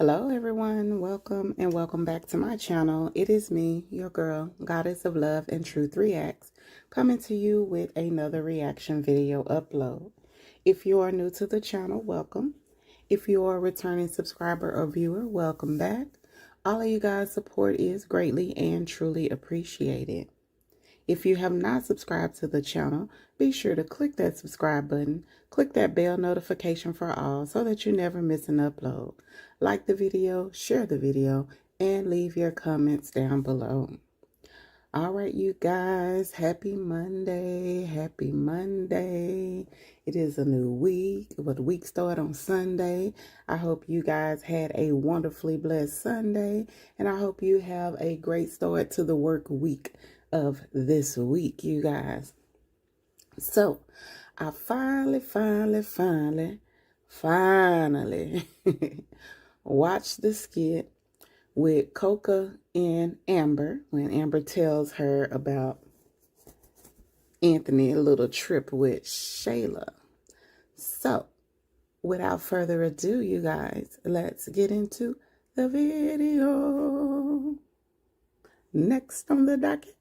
Hello everyone, welcome and welcome back to my channel. It is me, your girl, Goddess of Love and Truth Reacts, coming to you with another reaction video upload. If you are new to the channel, welcome. If you are a returning subscriber or viewer, welcome back. All of you guys' support is greatly and truly appreciated. If you have not subscribed to the channel, be sure to click that subscribe button, click that bell notification for all so that you never miss an upload. Like the video, share the video, and leave your comments down below. All right, you guys, happy Monday, happy Monday. It is a new week, but the week started on Sunday. I hope you guys had a wonderfully blessed Sunday, and I hope you have a great start to the work week of this week, you guys. So, I finally watched the skit with Coca and Amber when Amber tells her about Anthony's little trip with Shayla. So, without further ado, you guys, let's get into the video. Next on the docket.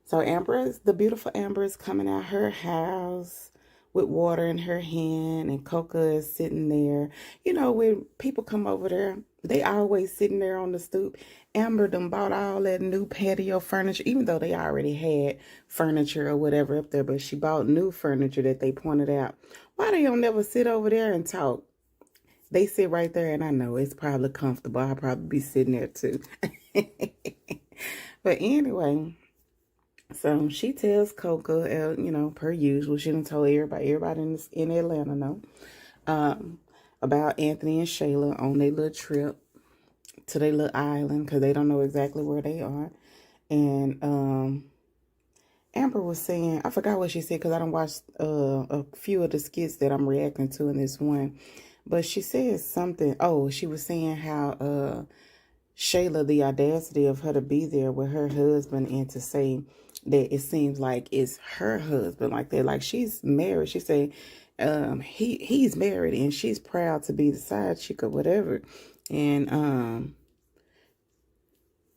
So the beautiful Amber is coming out her house with water in her hand, and Coca is sitting there. You know, when people come over there, they always sitting there on the stoop. Amber done bought all that new patio furniture, even though they already had furniture or whatever up there, but she bought new furniture that they pointed out. Why they don't never sit over there and talk? They sit right there, and I know it's probably comfortable. I'll probably be sitting there too. But anyway, so she tells Coca, you know, per usual, she done told everybody in Atlanta know, about Anthony and Shayla on their little trip to their little island, because they don't know exactly where they are. And Amber was saying, I forgot what she said because I don't watch a few of the skits that I'm reacting to in this one. But she said something. Oh, she was saying how Shayla, the audacity of her to be there with her husband and to say that it seems like it's her husband like that. Like, she's married. She said he's married and she's proud to be the side chick or whatever. And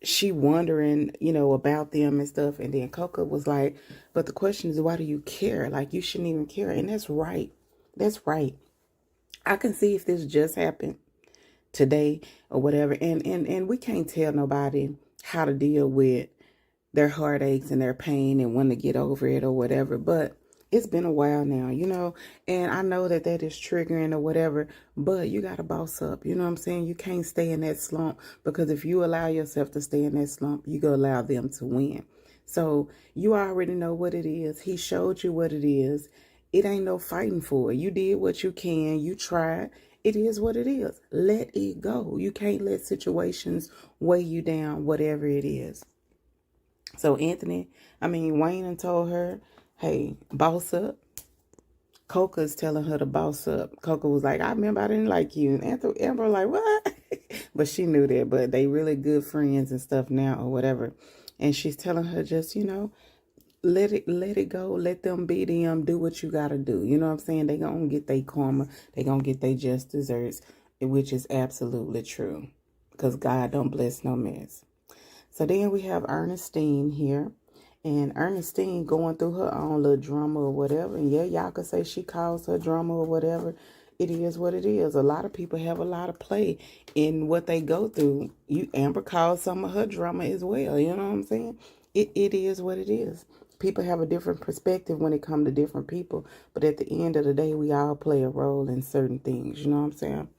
she wondering, you know, about them and stuff. And then Coca was like, but the question is, why do you care? Like, you shouldn't even care. And that's right. That's right. I can see if this just happened today or whatever, and we can't tell nobody how to deal with their heartaches and their pain and when to get over it or whatever, but it's been a while now, you know, and I know that is triggering or whatever, but you gotta boss up, you know what I'm saying? You can't stay in that slump, because if you allow yourself to stay in that slump, you gonna allow them to win. So you already know what it is. He showed you what it is. It ain't no fighting for it. You did what you can. You tried. It is what it is. Let it go. You can't let situations weigh you down, whatever it is. So Wayne and told her, hey, boss up. Coca's telling her to boss up. Coca was like, I remember I didn't like you. And Amber like, what? But she knew that. But they really good friends and stuff now or whatever. And she's telling her just, you know, let it go. Let them be them. Do what you got to do. You know what I'm saying? They going to get their karma. They going to get their just desserts, which is absolutely true, because God don't bless no mess. So then we have Ernestine here, and Ernestine going through her own little drama or whatever. And yeah, y'all could say she calls her drama or whatever. It is what it is. A lot of people have a lot of play in what they go through. Amber calls some of her drama as well. You know what I'm saying? It is what it is. People have a different perspective when it comes to different people. But at the end of the day, we all play a role in certain things. You know what I'm saying?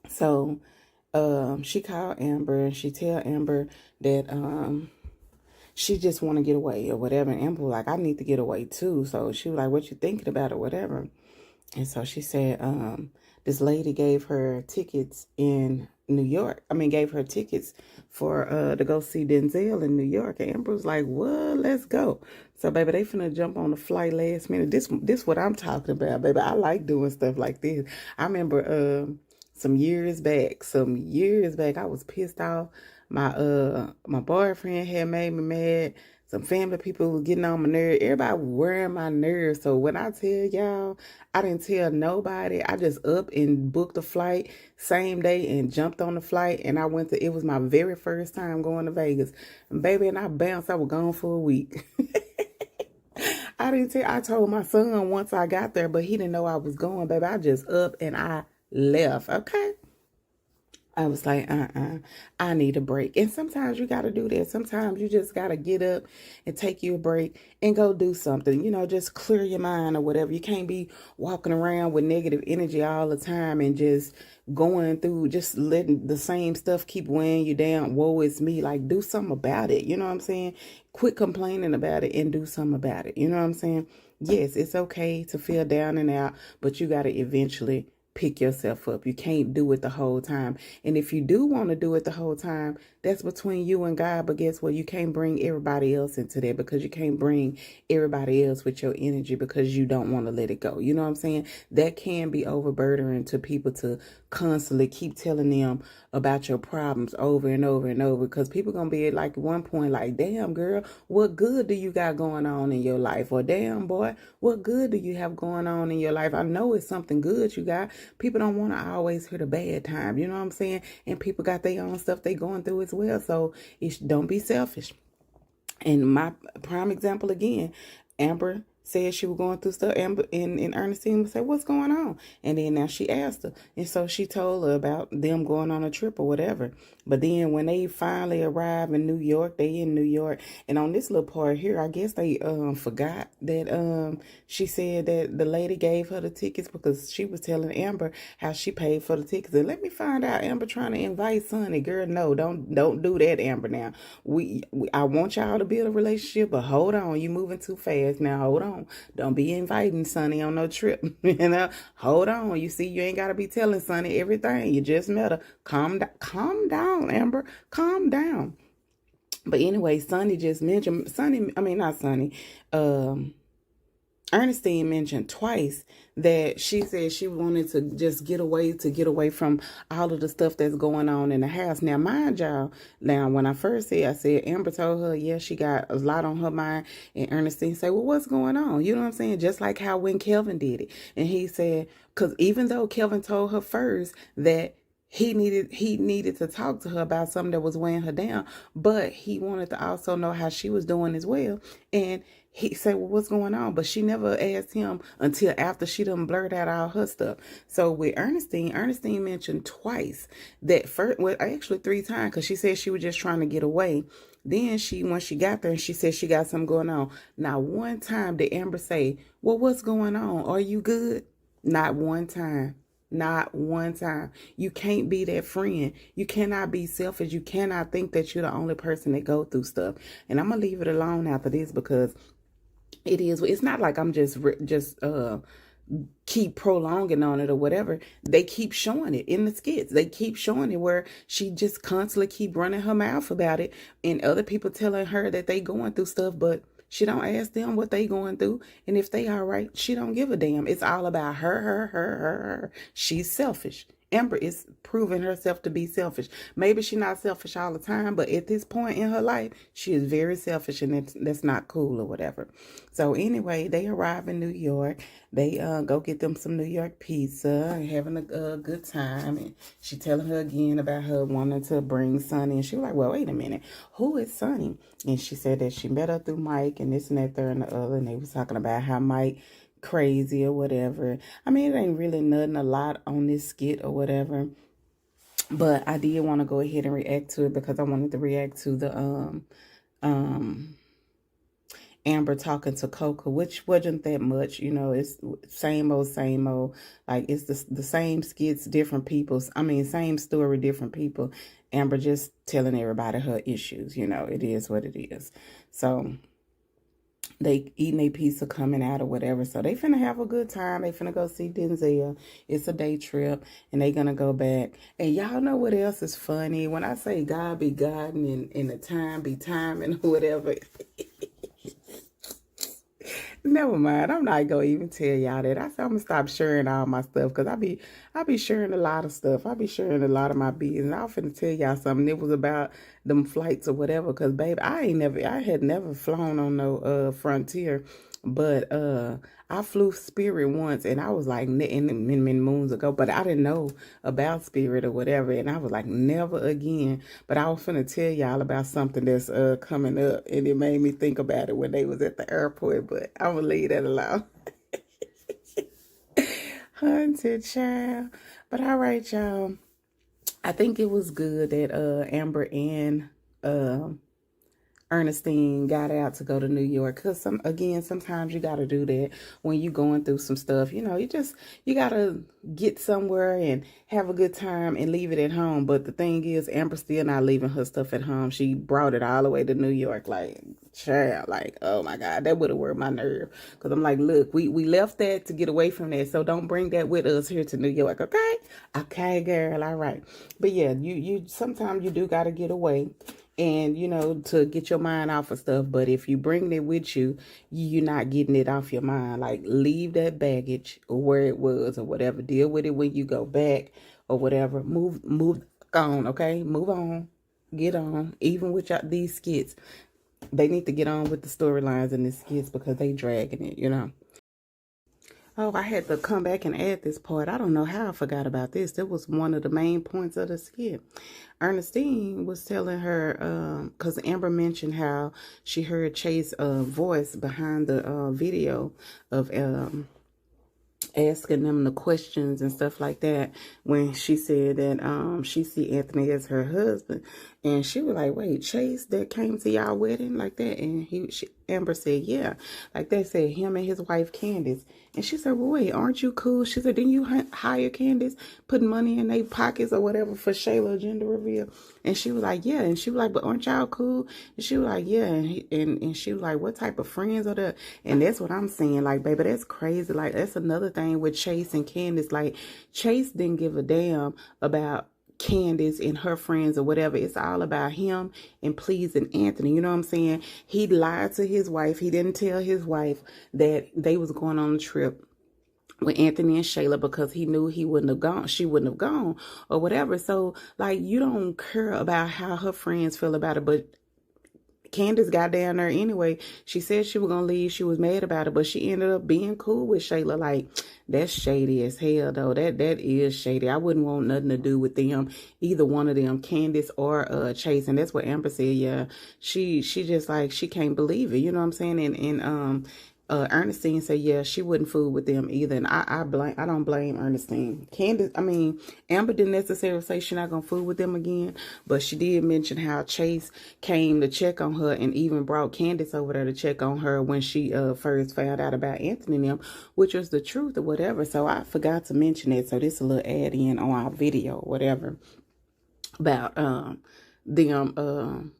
So she called Amber and she tell Amber that she just want to get away or whatever. And Amber was like, I need to get away too. So she was like, what you thinking about or whatever? And so she said, this lady gave her tickets in New York. Gave her tickets for to go see Denzel in New York. And Amber was like, what? Let's go. So, baby, they finna jump on the flight last minute. This what I'm talking about, baby. I like doing stuff like this. I remember some years back, I was pissed off. My boyfriend had made me mad. some family people was getting on my nerves. Everybody was wearing my nerves. So when I tell y'all, I didn't tell nobody. I just up and booked a flight same day and jumped on the flight. And I went to, it was my very first time going to Vegas. And baby, and I bounced. I was gone for a week. I didn't tell, I told my son once I got there, but he didn't know I was going, baby. I just up and I left, okay? I was like, I need a break. And sometimes you got to do that. Sometimes you just got to get up and take you a break and go do something, you know, just clear your mind or whatever. You can't be walking around with negative energy all the time and just going through, just letting the same stuff keep weighing you down. Woe is me. Like, do something about it. You know what I'm saying? Quit complaining about it and do something about it. You know what I'm saying? Yes, it's okay to feel down and out, but you got to eventually pick yourself up. You can't do it the whole time. And if you do want to do it the whole time, that's between you and God. But guess what? You can't bring everybody else into that, because you can't bring everybody else with your energy because you don't want to let it go. You know what I'm saying? That can be overburdening to people to constantly keep telling them about your problems over and over and over, because people going to be like at one point like, damn girl, what good do you got going on in your life? Or damn boy, what good do you have going on in your life? I know it's something good you got. People don't want to always hear the bad time. You know what I'm saying? And people got their own stuff they going through as well. So don't be selfish. And my prime example again, Amber said she was going through stuff. Amber and Ernestine would say, what's going on? And then now she asked her. And so she told her about them going on a trip or whatever. But then when they finally arrive in New York, they in New York. And on this little part here, I guess they forgot that she said that the lady gave her the tickets, because she was telling Amber how she paid for the tickets. And let me find out, Amber trying to invite Sonny. Girl, no, don't do that, Amber. Now I want y'all to build a relationship, but hold on, you moving too fast. Now hold on, don't be inviting Sonny on no trip. You know, hold on. You see, you ain't gotta be telling Sonny everything. You just met her. Calm down, Amber. Calm down. But anyway, Sonny just mentioned not Sonny. Ernestine mentioned twice that she said she wanted to just get away from all of the stuff that's going on in the house. Now, mind y'all, when I first said, I said Amber told her, yeah, she got a lot on her mind. And Ernestine said, well, what's going on? You know what I'm saying? Just like how when Kelvin did it. And he said, because even though Kelvin told her first that he needed to talk to her about something that was weighing her down, but he wanted to also know how she was doing as well. And he said, well, what's going on? But she never asked him until after she done blurred out all her stuff. So with Ernestine mentioned twice that first, well, actually 3 times, because she said she was just trying to get away. Then when she got there and she said she got something going on. Not one time did Amber say, well, what's going on? Are you good? Not one time. Not one time. You can't be that friend. You cannot be selfish. You cannot think that you're the only person that go through stuff. And I'm going to leave it alone after this, because it's not like I'm just keep prolonging on it or whatever. They keep showing it in the skits. They keep showing it where she just constantly keep running her mouth about it, and other people telling her that they going through stuff, but she don't ask them what they going through. And if they all right, she don't give a damn. It's all about her. She's selfish. Amber is proving herself to be selfish. Maybe she's not selfish all the time, but at this point in her life, she is very selfish, and that's not cool or whatever. So anyway, they arrive in New York. They go get them some New York pizza and having a good time. And she telling her again about her wanting to bring Sonny. And she was like, well, wait a minute. Who is Sonny? And she said that she met her through Mike and this and that, there and the other. And they was talking about how Mike crazy or whatever. I mean, it ain't really nothing a lot on this skit or whatever, but I did want to go ahead and react to it because I wanted to react to the Amber talking to Coco, which wasn't that much. You know, it's same old. Like, it's the same skits, different people. I mean, same story, different people. Amber just telling everybody her issues. You know, it is what it is. So they eating a pizza coming out or whatever. So they finna have a good time. They finna go see Denzel. It's a day trip, and they gonna go back. And y'all know what else is funny? When I say God be God and the time be time and whatever. Never mind. I'm not gonna even tell y'all that. I said I'm gonna stop sharing all my stuff because I be sharing a lot of stuff. I be sharing a lot of my business. I was finna tell y'all something. It was about them flights or whatever. Cause baby, I had never flown on no Frontier, but I flew Spirit once, and I was like, many moons ago. But I didn't know about Spirit or whatever, and I was like, never again. But I was finna tell y'all about something that's coming up, and it made me think about it when they was at the airport. But I'm gonna leave that alone. Hunted child. But all right, y'all. I think it was good that Amber and Ernestine got out to go to New York because sometimes you got to do that when you going through some stuff. You got to get somewhere and have a good time and leave it at home. But the thing is, Amber's still not leaving her stuff at home. She brought it all the way to New York. Like, child, like, oh my God, that would have worked my nerve. Because I'm like, look, we left that to get away from that. So don't bring that with us here to New York, okay? Okay, girl, all right. But yeah, you sometimes you do got to get away and to get your mind off of stuff. But if you bring it with you, you're not getting it off your mind. Like, leave that baggage where it was or whatever. Deal with it when you go back or whatever. Move on, okay? Move on. Get on. Even with these skits, they need to get on with the storylines in the skits because they dragging it. Oh, I had to come back and add this part. I don't know how I forgot about this. That was one of the main points of the skit. Ernestine was telling her, because Amber mentioned how she heard Chase's voice behind the video of asking them the questions and stuff like that when she said that she see Anthony as her husband, and she was like, wait, Chase that came to y'all wedding like that? And Amber said, yeah, like they said, him and his wife Candace. And she said, well, wait, aren't you cool? She said, didn't you hire Candace, putting money in their pockets or whatever for Shayla gender reveal? And she was like, yeah. And she was like, but aren't y'all cool? And she was like, yeah. And she was like, what type of friends are that? And that's what I'm saying. Like, baby, that's crazy. Like, that's another thing with Chase and Candace. Like, Chase didn't give a damn about Candace and her friends or whatever. It's all about him and pleasing Anthony. You know what I'm saying? He lied to his wife. He didn't tell his wife that they was going on a trip with Anthony and Shayla because he knew she wouldn't have gone or whatever. So, like, you don't care about how her friends feel about it, but Candace got down there anyway. She said she was gonna leave. She was mad about it, but she ended up being cool with Shayla. Like, that's shady as hell, though. That is shady. I wouldn't want nothing to do with them, either one of them, Candace or Chase. And that's what Amber said. Yeah, she just like she can't believe it. You know what I'm saying? And Ernestine said, yeah, she wouldn't fool with them either. And I don't blame Ernestine. Amber didn't necessarily say she's not going to fool with them again, but she did mention how Chase came to check on her and even brought Candace over there to check on her when she first found out about Anthony and them, which was the truth or whatever. So I forgot to mention it. So this is a little add in on our video or whatever about them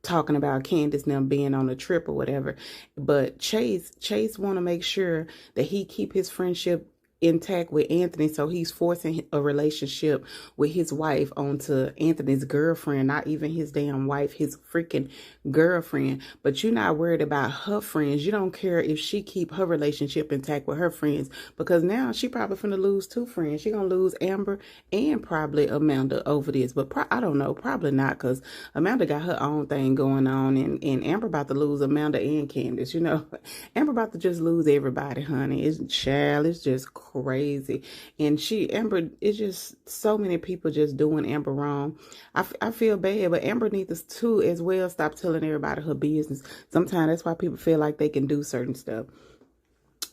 talking about Candace now being on a trip or whatever. But Chase want to make sure that he keep his friendship intact with Anthony, so he's forcing a relationship with his wife onto Anthony's girlfriend, not even his damn wife, his freaking girlfriend. But you're not worried about her friends. You don't care if she keep her relationship intact with her friends, because now she probably finna lose two friends. She gonna lose Amber and probably Amanda over this. But I don't know, probably not, because Amanda got her own thing going on, and Amber about to lose Amanda and Candace. Amber about to just lose everybody, honey. It's just crazy. And Amber, it's just so many people just doing Amber wrong. I feel bad, but Amber needs to as well stop telling everybody her business. Sometimes that's why people feel like they can do certain stuff.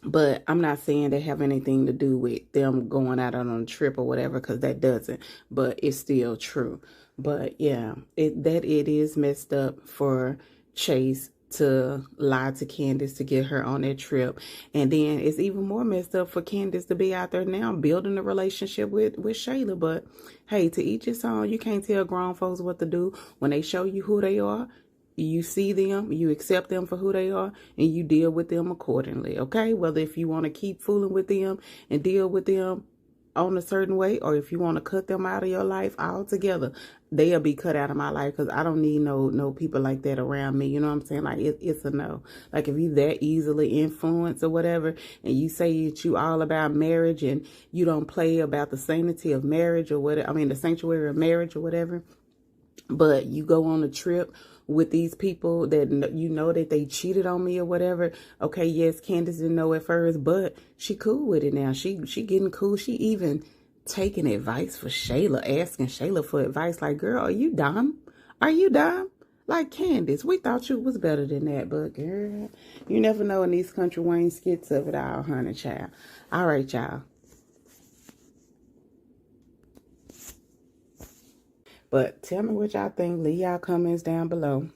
But I'm not saying they have anything to do with them going out on a trip or whatever, because that doesn't. But it's still true. But yeah, it is messed up for Chase to lie to Candace to get her on that trip. And then it's even more messed up for Candace to be out there now building a relationship with Shayla. But hey, to each his own. You can't tell grown folks what to do. When they show you who they are, you see them, you accept them for who they are, and you deal with them accordingly, okay? Whether if you want to keep fooling with them and deal with them, on a certain way, or if you want to cut them out of your life altogether, they'll be cut out of my life, because I don't need no people like that around me. You know what I'm saying? Like, it's a no. Like, if you that easily influenced or whatever, and you say that you all about marriage and you don't play about the sanctity of marriage or whatever, I mean the sanctuary of marriage or whatever, but you go on a trip with these people that you know that they cheated on me or whatever. Okay, yes, Candace didn't know at first, but she cool with it now. She getting cool. She even taking advice for Shayla, asking Shayla for advice. Like, girl, are you dumb? Are you dumb? Like, Candace, we thought you was better than that, but girl, you never know in these country Wayne skits of it all, honey child. All right, y'all. But tell me what y'all think. Leave y'all comments down below.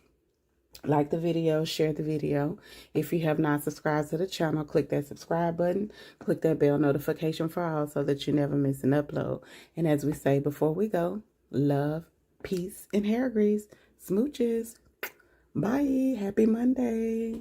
Like the video, share the video. If you have not subscribed to the channel, click that subscribe button. Click that bell notification for all so that you never miss an upload. And as we say before we go, love, peace, and hair grease. Smooches. Bye. Happy Monday.